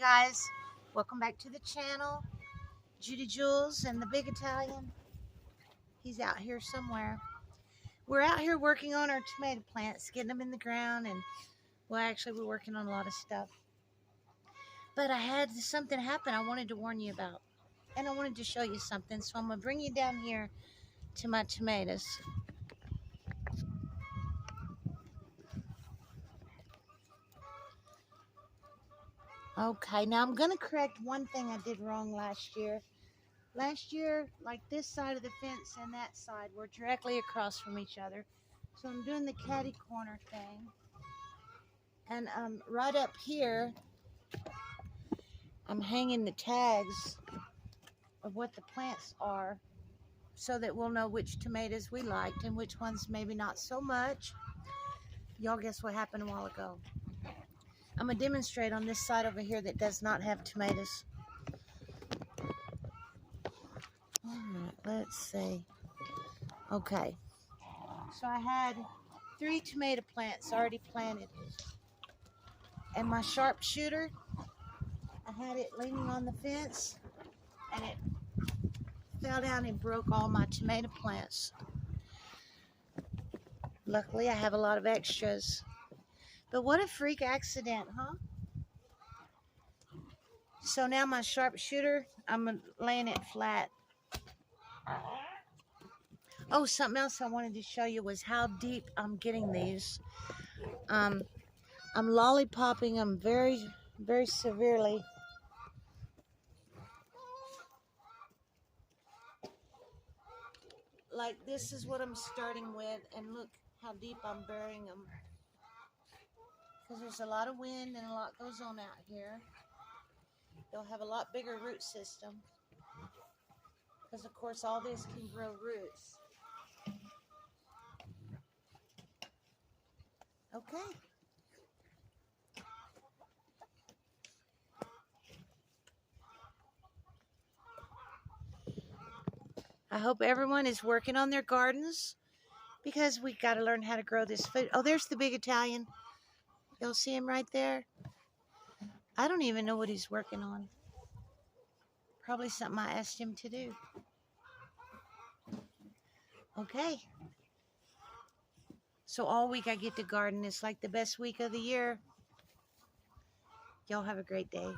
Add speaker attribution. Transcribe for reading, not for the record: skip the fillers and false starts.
Speaker 1: guys, welcome back to the channel. Judy Jules and the big Italian. He's out here somewhere. We're out here working on our tomato plants, getting them in the ground, and well, actually we're working on a lot of stuff. But I had something happen I wanted to warn you about, and I wanted to show you something, so I'm gonna bring you down here to my tomatoes. Okay, now I'm gonna correct one thing I did wrong last year. Last year, like this side of the fence and that side were directly across from each other. So I'm doing the catty corner thing. And right up here, I'm hanging the tags of what the plants are so that we'll know which tomatoes we liked and which ones maybe not so much. Y'all guess what happened a while ago? I'm going to demonstrate on this side over here that does not have tomatoes. Alright, let's see. Okay. So I had 3 tomato plants already planted. And my sharpshooter, I had it leaning on the fence and it fell down and broke all my tomato plants. Luckily, I have a lot of extras. But what a freak accident, huh? So now my sharpshooter, I'm laying it flat. Oh, something else I wanted to show you was how deep I'm getting these. I'm lollipopping them very, very severely. Like this is what I'm starting with, and look how deep I'm burying them. Because there's a lot of wind and a lot goes on out here. They'll have a lot bigger root system. Because of course all this can grow roots. Okay. I hope everyone is working on their gardens because we got to learn how to grow this food. Oh, there's the big Italian. You'll see him right there. I don't even know what he's working on. Probably something I asked him to do. Okay. So all week I get to garden. It's like the best week of the year. Y'all have a great day.